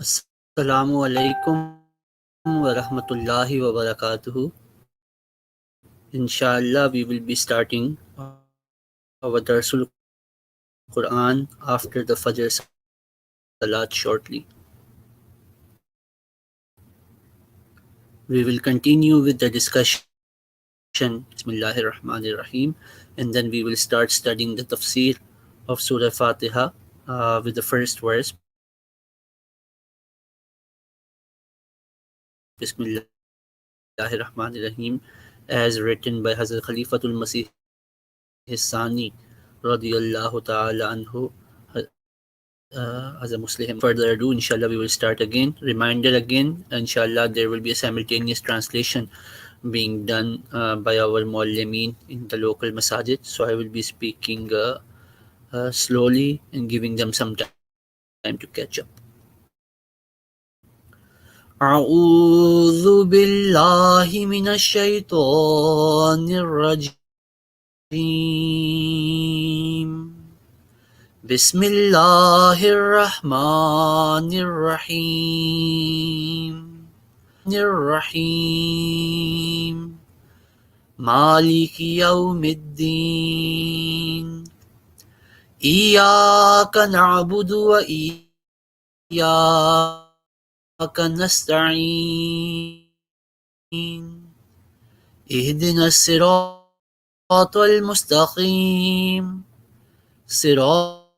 Assalamu alaikum wa rahmatullahi wa barakatuhu. Inshallah, we will be starting our Darsul Quran after the Fajr Salat shortly. We will continue with the discussion, Bismillahir Rahmanir Rahim, and then we will start studying the tafsir of Surah Fatiha with the first verse. Bismillahir Rahmanir Rahim, as written by Hazrat Khalifatul Masih Sani radiyallahu ta'ala anhu as a Muslim. Further ado, inshallah, we will start again. Reminder again, inshallah, there will be a simultaneous translation being done by our Muallimeen in the local masajid. So I will be speaking slowly and giving them some time to catch up. أعوذ بالله من الشيطان الرجيم بسم الله الرحمن الرحيم مالك يوم الدين إياك نعبد وإياك نستعين اهدنا الصراط المستقيم صراط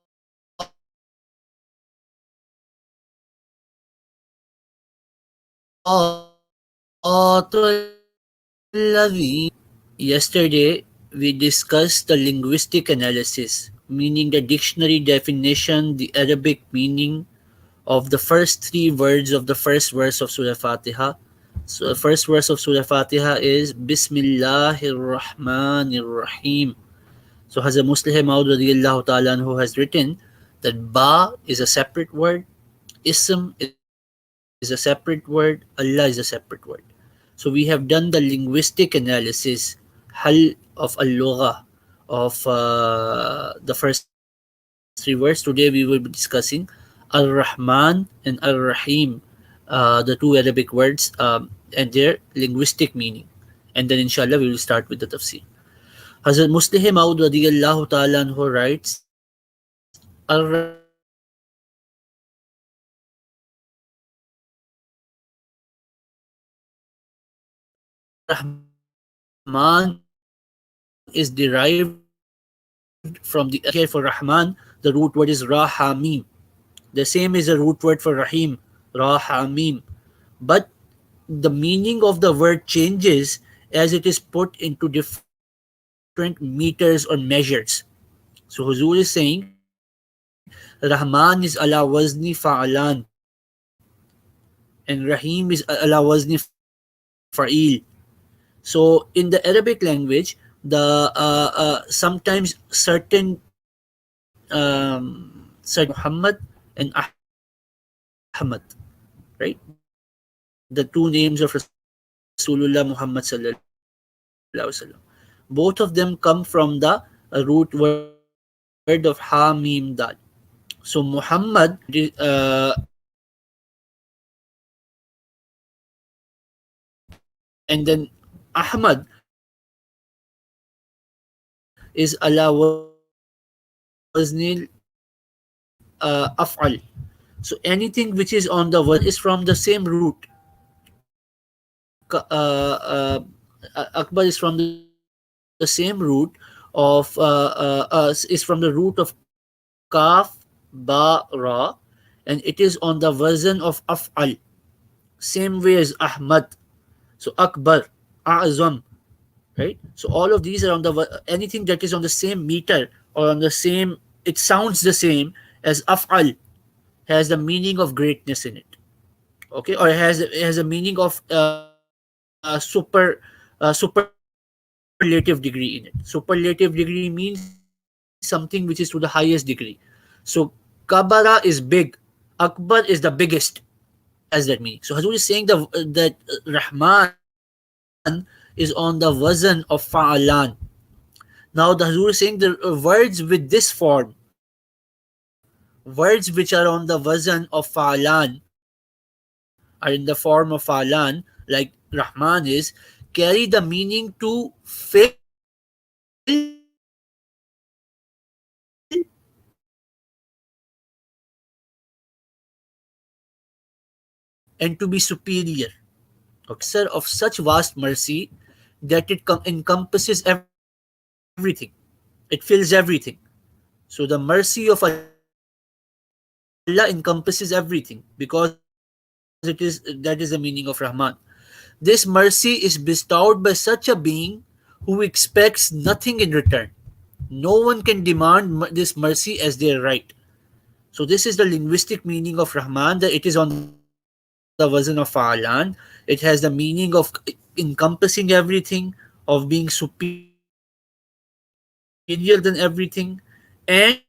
الذي. Yesterday, we discussed the linguistic analysis, meaning the dictionary definition, the Arabic meaning of the first three words of the first verse of Surah Fatiha. So the first verse of Surah Fatiha is Bismillahir Rahmanir Rahim. So Hazrat Muslim Maud radiyallahu ta'ala who has written that Ba is a separate word, Ism is a separate word, Allah is a separate word. So we have done the linguistic analysis, hal of al-lugha of the first three words. Today we will be discussing Ar-Rahman and Ar-Rahim, the two Arabic words and their linguistic meaning. And then inshallah we will start with the tafsir. Hazrat Muslim Maud radiyallahu ta'ala who writes, Rahman is derived from the here for Rahman, the root word is Rahamim. The same is the root word for Rahim, Rahamim. But the meaning of the word changes as it is put into different meters or measures. So Huzur is saying Rahman is ala wazni fa'alan and Rahim is ala wazni fa'il. So in the Arabic language, the sometimes certain Muhammad and Ahmad, right? The two names of Rasulullah Muhammad sallallahu alaihi wasallam. Both of them come from the root word of Ha Mim Dal. So Muhammad and then Ahmad is ala waznil af'al. So anything which is on the word is from the same root. Akbar is from the same root of is from the root of kaf ba ra, and it is on the version of af'al. Same way as Ahmad. So Akbar, A'zam, right? So all of these are on the anything that is on the same meter or on the same, it sounds the same as af'al, has the meaning of greatness in it, okay, or it has a meaning of superlative degree in it. Superlative degree means something which is to the highest degree. So kabara is big, Akbar is the biggest, as that meaning. So Hazur is saying that Rahman is on the wazn of fa'alan. Now the Hazur is saying the words with this form, words which are on the wazn of fa'alan, are in the form of falan, like Rahman is, carry the meaning to fill and to be superior. Okay, sir, of such vast mercy that it encompasses everything. It fills everything. So the mercy of Allah encompasses everything because that is the meaning of Rahman. This mercy is bestowed by such a being who expects nothing in return. No one can demand this mercy as their right. So this is the linguistic meaning of Rahman, that it is on the wazn of Fa'alan. It has the meaning of encompassing everything, of being superior than everything. And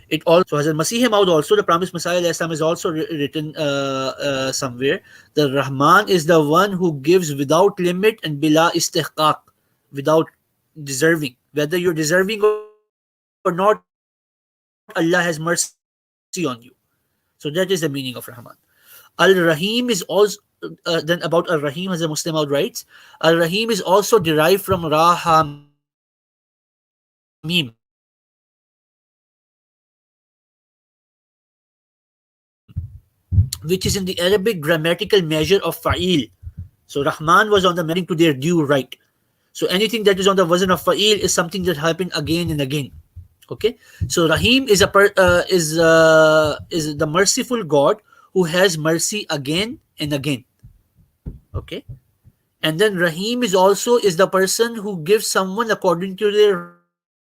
it also has the Masih Maud also, the Promised Messiah, last time is also written somewhere. The Rahman is the one who gives without limit and Bila istihqaq, without deserving. Whether you're deserving or not, whether you're deserving or not, Allah has mercy on you. So that is the meaning of Rahman. Al Rahim is also, then about Al Rahim, as a Muslim out writes, Al Rahim is also derived from Ra Hamim, which is in the Arabic grammatical measure of Fa'il. So Rahman was on the measure of according to their due right. So anything that is on the wazn of Fa'il is something that happened again and again. Okay, so Rahim is the merciful God who has mercy again and again. Okay, and then Rahim is the person who gives someone according to their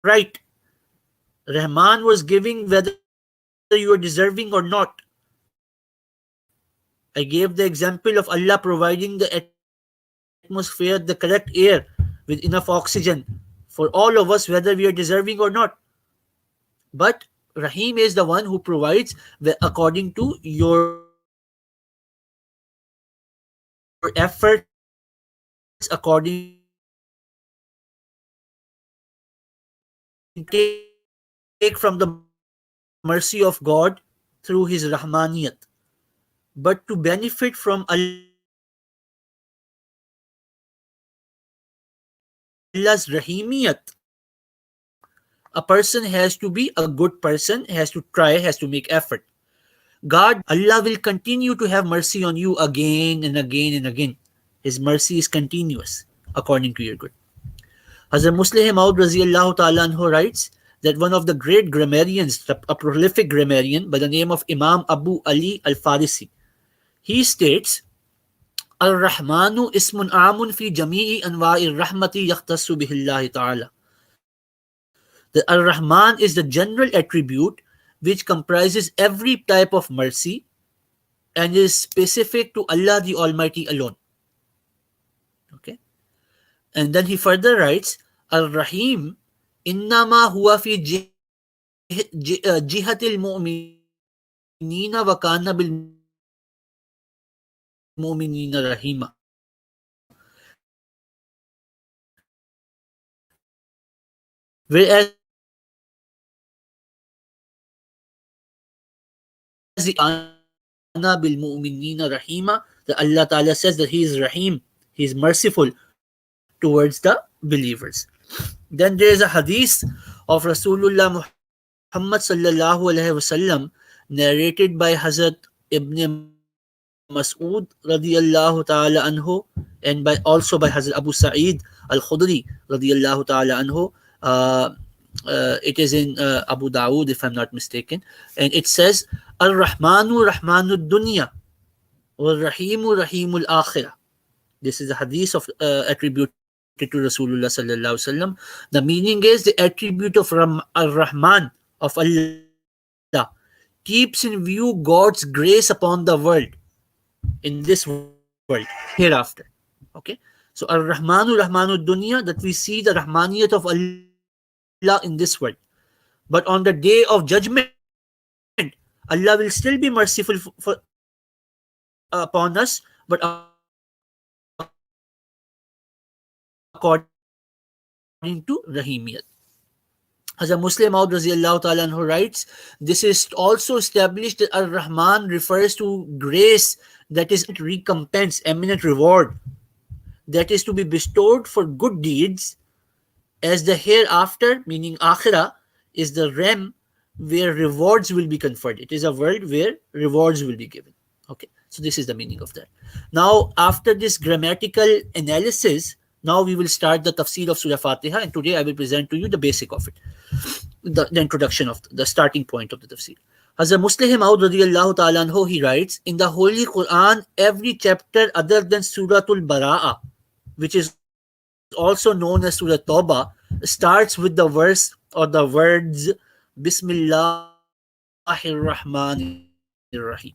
right. Rahman was giving whether you are deserving or not. I gave the example of Allah providing the atmosphere, the correct air with enough oxygen for all of us, whether we are deserving or not. But Rahim is the one who provides according to your efforts, according to take from the mercy of God through His Rahmaniyat. But to benefit from Allah's Rahimiyat, a person has to be a good person, has to try, has to make effort. Allah will continue to have mercy on you again and again and again. His mercy is continuous according to your good. Hazrat Muslim Maud Raziallahu Ta'ala anhu writes that one of the great grammarians, a prolific grammarian by the name of Imam Abu Ali al-Farisi, he states, Al-Rahmanu ismun amun fi jami'i anwa'ir rahmati yakhtassu bihillahi ta'ala. The Ar-Rahman is the general attribute which comprises every type of mercy and is specific to Allah the Almighty alone. Okay. And then he further writes, Ar-Rahim innama huwa fi jihatil mu'minina wa kana bil mu'minina rahima. Whereas the kana bil mu'minina rahima, that Allah Ta'ala says that He is Rahim, He is merciful towards the believers. Then there is a hadith of Rasulullah Muhammad sallallahu alaihi wasallam narrated by Hazrat Ibn Mas'ud radiyallahu ta'ala anhu, and also by Hazrat Abu Sa'id al-Khudri radiyallahu ta'ala anhu. It is in Abu Dawood, if I'm not mistaken, and it says, Ar-Rahmanu Rahmanud Dunya wal Rahimu Rahimul Akhirah. This is a hadith of attributed to Rasulullah sallallahu alaihi wasallam. The meaning is the attribute of Ar-Rahman, of Allah, keeps in view God's grace upon the world in this world, hereafter. Okay, so Ar-Rahmanu Rahmanu Dunya, that we see the Rahmaniyat of Allah in this world. But on the day of judgment, Allah will still be merciful upon us, but according to Rahimiyat. And then Hazrat Muslim Maud Raziallahu Ta'ala anhu writes, this is also established that Ar-Rahman refers to grace, that is recompense, eminent reward, that is to be bestowed for good deeds, as the hereafter, meaning Akhirah, is the realm where rewards will be conferred. It is a world where rewards will be given. Okay, so this is the meaning of that. Now, after this grammatical analysis, now we will start the tafsir of Surah Fatiha, and today I will present to you the basic of it, the introduction of the starting point of the tafsir. Hazrat Muslim Maud radiallahu ta'ala anhu, he writes, in the Holy Quran, every chapter other than Suratul Bara'a, which is also known as Surah Tawbah, starts with the verse or the words Bismillahir Rahmanir Rahim.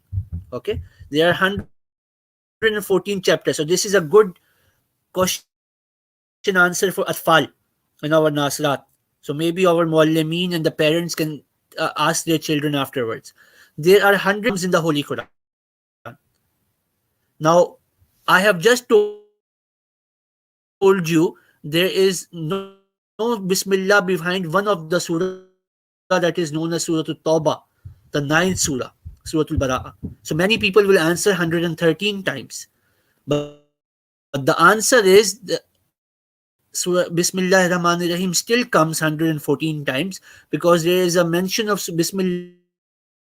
Okay, there are 114 chapters. So this is a good question answer for Atfal in our Nasrat. So maybe our Muallimeen and the parents can ask their children afterwards. There are 114 surahs in the Holy Quran. Now, I have just told you there is no Bismillah behind one of the surah that is known as Surah Tawbah, the ninth surah, Surah Al Bara'a. So many people will answer 113 times. But the answer is Surah Bismillah Rahman Rahim still comes 114 times because there is a mention of Bismillah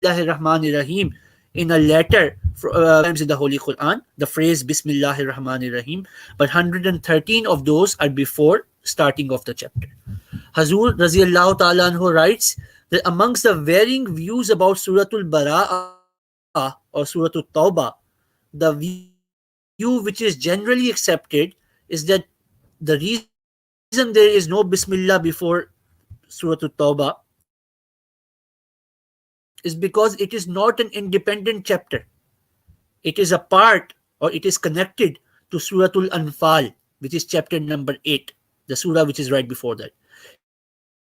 Rahman Rahim in a letter times in the Holy Quran. The phrase Bismillah Rahman Rahim, but 113 of those are before starting of the chapter. Hazur Raziallahu Ta'ala anhu writes that amongst the varying views about Suratul Bara'ah or Suratul Tawbah, the view which is generally accepted is that the reason there is no Bismillah before Suratul Tawbah is because it is not an independent chapter. It is a part or it is connected to Suratul Anfal, which is chapter number 8, the surah which is right before that.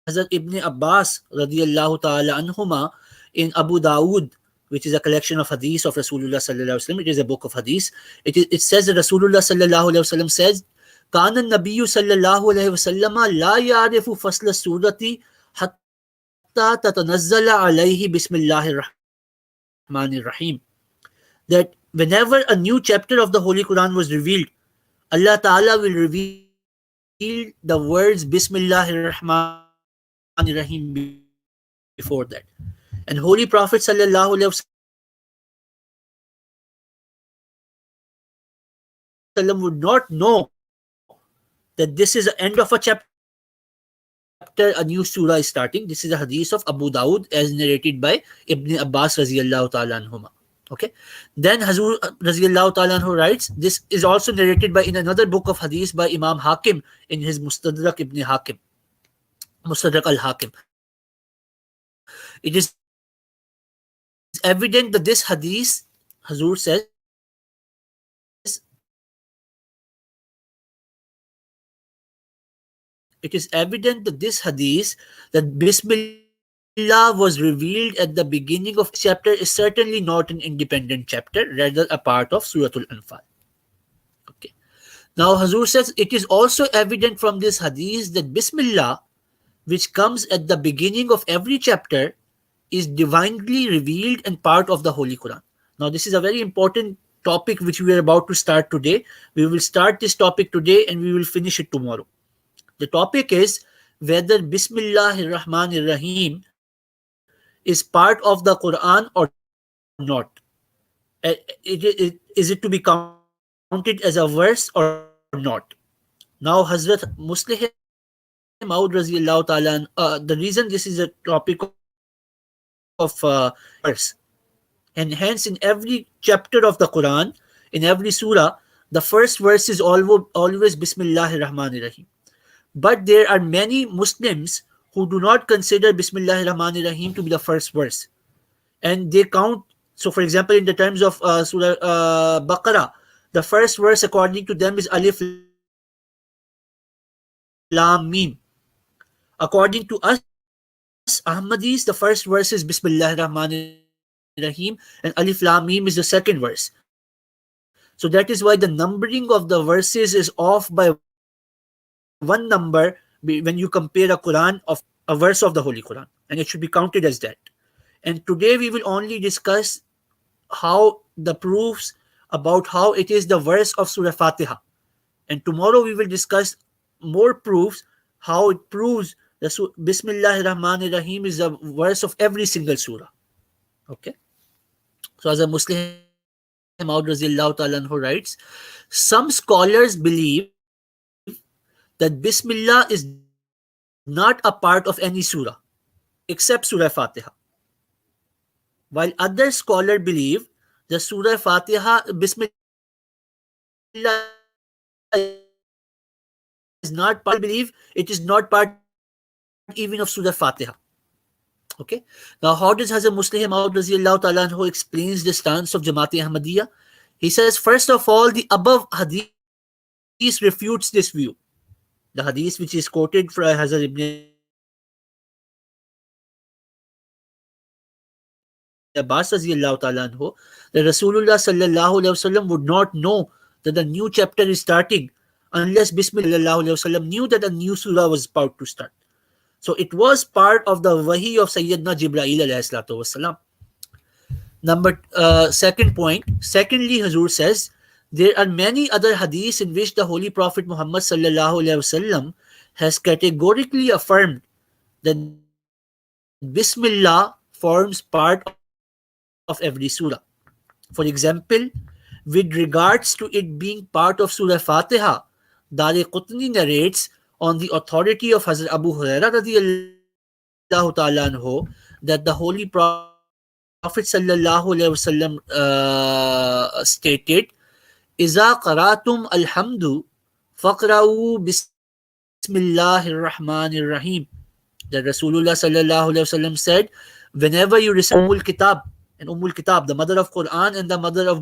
And Holy Prophet sallallahu alaihi wasallam says, Kana Nabiyyu sallallahu alaihi wasallam, Hazrat Ibn Abbas radiallahu ta'ala anhuma in Abu Dawood, which is a collection of hadith of Rasulullah sallallahu alaihi wasallam. It is a book of hadith. It says that Rasulullah sallallahu alaihi wasallam says, Kana Nabiyyu sallallahu alaihi wasallam la ya'rifu fasla surati hatta tatanazzala alayhi Bismillahir Rahmanir Rahim. That whenever a new chapter of the Holy Quran was revealed, Allah Ta'ala will reveal the words Bismillahir Rahmanir Rahim before that. And Holy Prophet sallallahu alaihi wasallam would not know that this is the end of a chapter. Until Rasulullah sallallahu alaihi wasallam would not know that this is the end of a chapter, a new surah is starting. This is a hadith of Abu Dawud as narrated by Ibn Abbas radiallahu ta'ala anhuma. Okay. Then Hazur radiallahu ta'ala anhu writes, this is also narrated by in another book of hadith by Imam Hakim in his Mustadrak al-Hakim. It is evident that this hadith, Hazur says, it is evident that this hadith, that Bismillah was revealed at the beginning of chapter, is certainly not an independent chapter, rather a part of Suratul Anfal. Okay. Now Hazur says, it is also evident from this hadith that Bismillah, which comes at the beginning of every chapter, is divinely revealed and part of the Holy Quran. Now this is a very important topic which we are about to start today. We will start this topic today and we will finish it tomorrow. The topic is whether Bismillahir Rahmanir Rahim is part of the Quran or not. Is it to be counted as a verse or not? Now Hazrat Muslim Maud Raziallahu Ta'ala, the reason this is a topic of verse. And hence in every chapter of the Quran, in every surah, the first verse is always Bismillahir Rahmanir Rahim. But there are many Muslims who do not consider Bismillahir Rahmanir Rahim to be the first verse. And they count, so for example, in the terms of Surah Baqarah, the first verse according to them is Alif Lam Mim. According to us, Ahmadis, the first verse is Bismillahir Rahmanir Rahim, and Alif Lam Mim is the second verse. So that is why the numbering of the verses is off by one number when you compare a Quran of 100 verses. a verse of the Holy Quran, and it should be counted as that. And today we will only discuss how the proofs about how it is the verse of Surah Fatiha. And tomorrow we will discuss more proofs how it proves the Bismillah Rahman Rahim is a verse of every single surah. Okay. So as a Muslim Maud Razillahu Ta'ala anhu writes, some scholars believe that Bismillah is not a part of any surah except Surah Fatiha. While other scholars believe the Surah Fatiha, Bismillah is not part of any surah. Some believe it is not part even of Surah Fatiha. Okay. Now, how does Hazrat Muslim Maud Raziallahu Ta'ala anhu explains the stance of Jamaat Ahmadiyya? He says, first of all, the above hadith refutes this view. The hadith which is quoted from Hazrat Ibn Abbas Raziallahu Ta'ala anhu, that Rasulullah Sallallahu Alaihi Wasallam would not know that the new chapter is starting unless Bismillah Sallallahu Alaihi Wasallam knew that a new surah was about to start. So it was part of the wahi of Sayyidina Jibreel alayhi salatu wasalam. Second point. Secondly, Hazur says there are many other hadiths in which the Holy Prophet Muhammad sallallahu alaihi wasallam has categorically affirmed that Bismillah forms part of every surah. For example, with regards to it being part of Surah Fatiha, Dar Qutni narrates on the authority of Hazrat Abu Hurairah radiallahu ta'ala anhu that the Holy Prophet sallallahu alaihi wasallam stated, "Iza qaratum alhamdu faqra'u bismillahir rahmanir rahim." That Rasulullah sallallahu alaihi wasallam said, whenever you recite Ummul Kitab, the mother of Quran and the mother of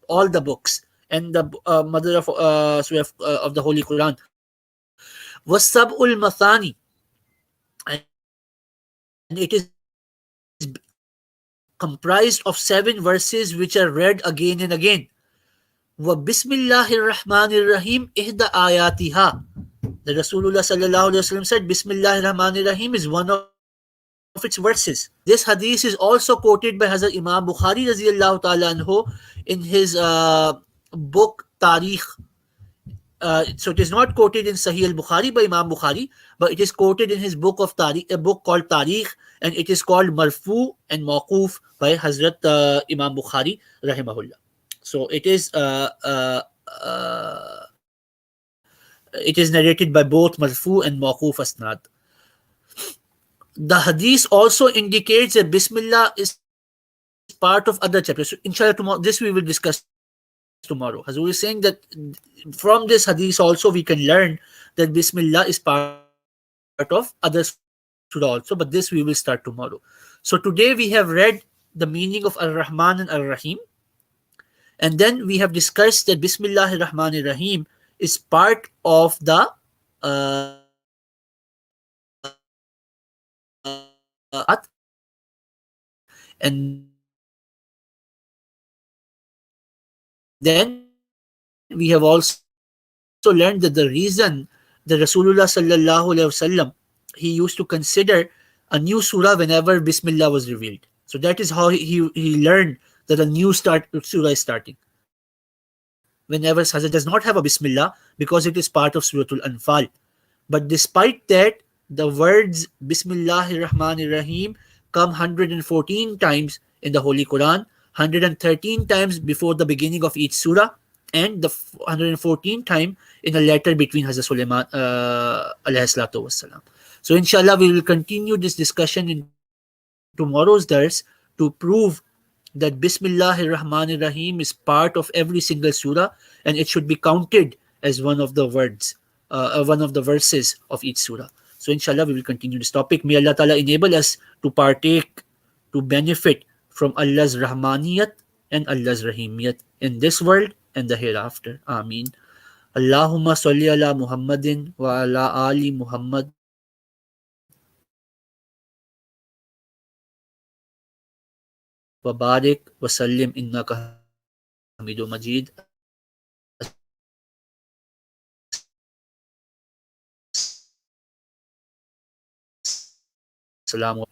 all the books, and the mother of Surah of the Holy Quran, was sab'ul mathani, and it is comprised of 7 verses which are read again and again. وَبِسْمِ اللَّهِ الرَّحْمَنِ الرَّحِيمِ إِحْدَى آيَاتِهَا. The Rasulullah sallallahu alaihi wasallam said Bismillah ar-Rahman ar-Rahim is one of its verses. This hadith is also quoted by Hazrat Imam Bukhari radiyallahu ta'ala anhu in his book Tarikh. So it is not quoted in Sahih al-Bukhari by Imam Bukhari, but it is quoted in his book of Tarikh, a book called Tarikh, and it is called Marfu and Mawquf by Hazrat Imam Bukhari rahimahullah. So it is narrated by both Marfu and Mawquf asnad. The hadith also indicates that Bismillah is part of other chapters. So inshallah tomorrow, this we will discuss tomorrow. Hazur is saying that from this hadith also we can learn that Bismillah is part of other surah also, but this we will start tomorrow. So today we have read the meaning of Ar-Rahman and Ar-Rahim, and then we have discussed that Bismillah ar-Rahman ar-Rahim is part of the and then we have also learned that the reason the Rasulullah sallallahu alaihi wasallam, he used to consider a new surah whenever Bismillah was revealed. So that is how he learned that a new surah is starting. Whenever Hazrat does not have a Bismillah because it is part of Suratul Anfal. But despite that, the words Bismillahir Rahmanir Rahim come 114 times in the Holy Quran, 113 times before the beginning of each surah, and the 114th time in a letter between Hazrat Sulaiman alayhi salatu wassalam. So inshallah we will continue this discussion in tomorrow's dars to prove that Bismillahir Rahmanir Rahim is part of every single surah, and it should be counted as one of the words, one of the verses of each surah. So inshallah we will continue this topic. May Allah Ta'ala enable us to partake, to benefit from Allah's Rahmaniyat and Allah's Rahimiyat in this world and the hereafter. Ameen. Allahumma salli ala Muhammadin wa ala ali Muhammad wa barik wa sallim innaka hamidu majid. Assalamu alaikum wa rahmatullahi wa barakatuh. Assalamu